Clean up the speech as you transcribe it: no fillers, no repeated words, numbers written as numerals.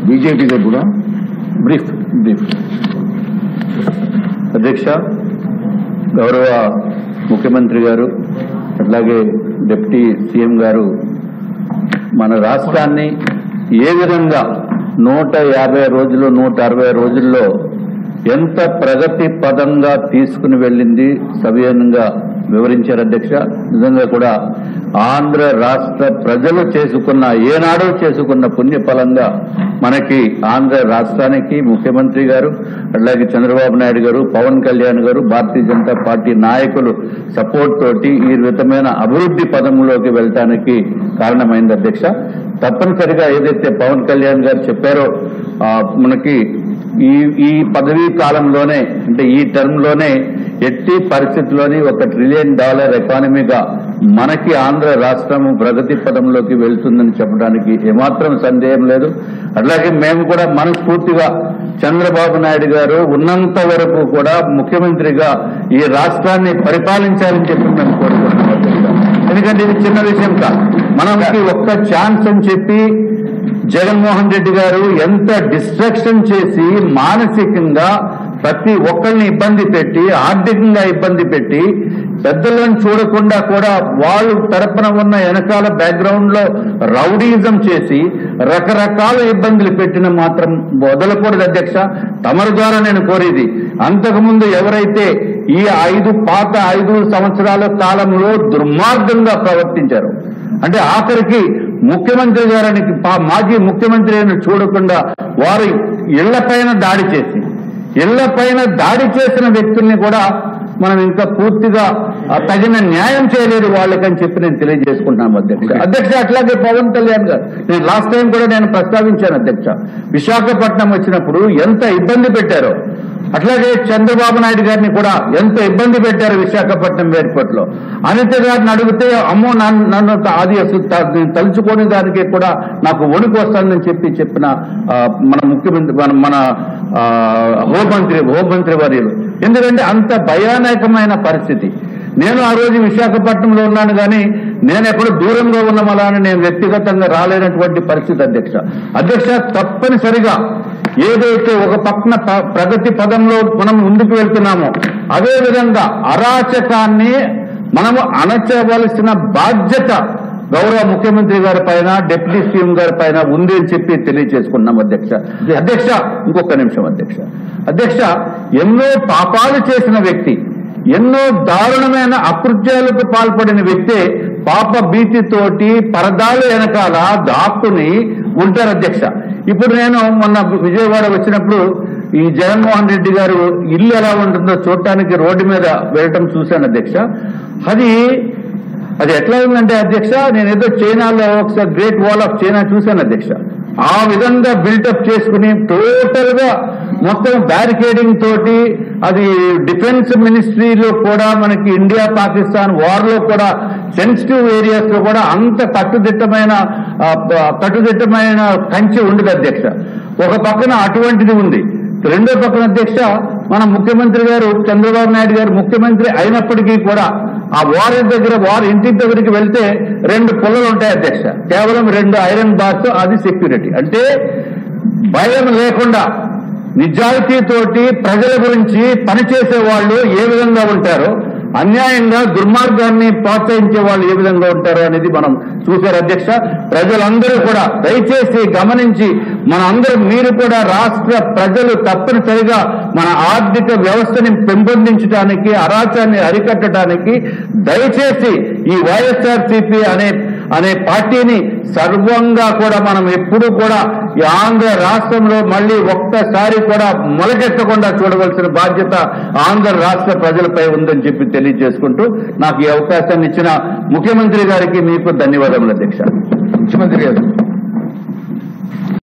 BJP కూడా brief అధ్యక్ష, గౌరవ ముఖ్యమంత్రి గారు అట్లాగే డిప్యూటీ సీఎం గారు మన రాష్ట్రాన్ని ఏ విధంగా 150 రోజులు 160 రోజుల్లో ఎంత ప్రగతి పదంగా తీసుకుని వెళ్ళింది సవివరంగా వివరించారు అధ్యక్ష. నిజంగా కూడా ఆంధ్ర రాష్ట్ర ప్రజలు ఏనాడో చేసుకున్న పుణ్యఫలంగా మనకి ఆంధ్ర రాష్ట్రానికి ముఖ్యమంత్రి గారు అట్లాగే చంద్రబాబు నాయుడు గారు, పవన్ కళ్యాణ్ గారు, భారతీయ జనతా పార్టీ నాయకులు సపోర్ట్ తోటి ఈ విధమైన అభివృద్ధి పదంలోకి వెళ్ళటానికి కారణమైంది అధ్యక్ష. తప్పనిసరిగా ఏదైతే పవన్ కళ్యాణ్ గారు చెప్పారో మనకి ఈ పదవీ కాలంలోనే అంటే ఈ టర్మ్ లోనే ఎట్టి పరిస్థితుల్లోని $1 ట్రిలియన్ ఎకానమీగా మనకి ఆంధ్ర రాష్ట్రం ప్రగతి పదంలోకి వెళ్తుందని చెప్పడానికి ఏమాత్రం సందేహం లేదు. అట్లాగే మేము కూడా మనస్ఫూర్తిగా చంద్రబాబు నాయుడు గారు ఉన్నంత వరకు కూడా ముఖ్యమంత్రిగా ఈ రాష్ట్రాన్ని పరిపాలించాలని చెప్పి మేము కోరుకుంటున్నాం. ఎందుకంటే ఇది చిన్న విషయం కాదు. మనకి ఒక్క ఛాన్స్ అని చెప్పి జగన్మోహన్ రెడ్డి గారు ఎంత డిస్ట్రక్షన్ చేసి మానసికంగా ప్రతి ఒక్కరిని ఇబ్బంది పెట్టి, ఆర్థికంగా ఇబ్బంది పెట్టి, పెద్దలను చూడకుండా కూడా వాళ్ళు తరపున ఉన్న వెనకాల బ్యాక్గ్రౌండ్ లో రౌడీజం చేసి రకరకాల ఇబ్బందులు పెట్టిన మాత్రం వదలకూడదు అధ్యక్ష. తమరి ద్వారా నేను కోరేది, అంతకుముందు ఎవరైతే ఈ 5 సంవత్సరాల కాలంలో దుర్మార్గంగా ప్రవర్తించారు అంటే ఆఖరికి ముఖ్యమంత్రి గారికి మాజీ ముఖ్యమంత్రి అయిన చూడకుండా వారు ఇళ్లపైన దాడి చేసిన వ్యక్తుల్ని కూడా మనం ఇంకా పూర్తిగా తగిన న్యాయం చేయలేదు వాళ్ళకని చెప్పి నేను తెలియజేసుకుంటున్నాను అధ్యక్ష. అట్లాగే పవన్ కళ్యాణ్ గారు నేను లాస్ట్ టైం కూడా నేను ప్రస్తావించాను అధ్యక్ష. విశాఖపట్నం వచ్చినప్పుడు ఎంత ఇబ్బంది పెట్టారో, అట్లాగే చంద్రబాబు నాయుడు గారిని కూడా ఎంత ఇబ్బంది పెట్టారు విశాఖపట్నం ఎయిర్పోర్ట్ లో. అనిత గారిని అడిగితే అమ్మో నన్ను అది అసలు తలుచుకోని దానికి కూడా నాకు వణుకు వస్తుందని చెప్పిన మన ముఖ్యమంత్రి మన హోంమంత్రి వర్యులు. ఎందుకంటే అంత భయానకమైన పరిస్థితి. నేను ఆ రోజు విశాఖపట్నంలో ఉన్నాను కానీ నేను ఎప్పుడు దూరంగా ఉన్నామలా అని నేను వ్యక్తిగతంగా రాలేనటువంటి పరిస్థితి అధ్యక్ష. తప్పనిసరిగా ఏదైతే ఒక పక్కన ప్రగతి పదంలో మనం ముందుకు వెళ్తున్నామో అదేవిధంగా అరాచకాన్ని మనము అణచవలసిన బాధ్యత గౌరవ ముఖ్యమంత్రి గారి పైన, డిప్యూటీ సీఎం గారి పైన ఉంది అని చెప్పి తెలియజేసుకున్నాం అధ్యక్ష. ఇంకొక నిమిషం అధ్యక్ష. ఎన్నో పాపాలు చేసిన వ్యక్తి, ఎన్నో దారుణమైన అకృత్యాలకు పాల్పడిన వ్యక్తే పాప భీతితోటి పరదాల వెనకాల దాక్కుని ఉంటారు అధ్యక్ష. ఇప్పుడు నేను మొన్న విజయవాడ వచ్చినప్పుడు ఈ జగన్మోహన్ రెడ్డి గారు ఇల్లు ఎలా ఉంటుందో చూడటానికి రోడ్డు మీద వెళ్ళటం చూశాను అధ్యక్ష. అది ఎట్లా ఉందంటే అధ్యక్ష, నేనేదో చైనాలో ఒకసారి గ్రేట్ వాల్ ఆఫ్ చైనా చూశాను అధ్యక్ష. ఆ విధంగా బిల్డప్ చేసుకుని టోటల్ గా మొత్తం బ్యారికేడింగ్ తోటి, అది డిఫెన్స్ మినిస్ట్రీలో కూడా మనకి ఇండియా పాకిస్తాన్ వార్ లో కూడా సెన్సిటివ్ ఏరియాస్ లో కూడా అంత కట్టుదిట్టమైన కంచె ఉండదు అధ్యక్ష. ఒక పక్కన అటువంటిది ఉంది. రెండో పక్కన అధ్యక్ష, మన ముఖ్యమంత్రి గారు చంద్రబాబు నాయుడు గారు ముఖ్యమంత్రి అయినప్పటికీ కూడా ఆ వారి ఇంటి దగ్గరికి వెళ్తే 2 పుల్లలు ఉంటాయి అధ్యక్ష. కేవలం 2 ఐరన్ బార్స్, అది సెక్యూరిటీ. అంటే భయం లేకుండా నిజాయితీతోటి ప్రజల గురించి పనిచేసే వాళ్ళు ఏ విధంగా ఉంటారో, అన్యాయంగా దుర్మార్గాన్ని ప్రోత్సహించే వాళ్ళు ఏ విధంగా ఉంటారో అనేది మనం చూశారు అధ్యక్ష. ప్రజలందరూ కూడా దయచేసి గమనించి మీరు కూడా రాష్ట్ర ప్రజలు తప్పనిసరిగా మన ఆర్థిక వ్యవస్థని పెంపొందించడానికి, అరాచాన్ని అరికట్టడానికి దయచేసి ఈ వైఎస్ఆర్సీపీ అనే పార్టీని సర్వంగా కూడా మనం ఎప్పుడు కూడా ఈ ఆంధ్ర రాష్ట్రంలో మళ్ళీ ఒక్కసారి కూడా మొలకెత్తకుండా చూడవలసిన బాధ్యత ఆంధ్ర రాష్ట్ర ప్రజలపై ఉందని చెప్పి తెలియజేసుకుంటూ నాకు ఈ అవకాశాన్ని ఇచ్చిన ముఖ్యమంత్రి గారికి మీకు ధన్యవాదములు అధ్యక్ష. ముఖ్యమంత్రి గారు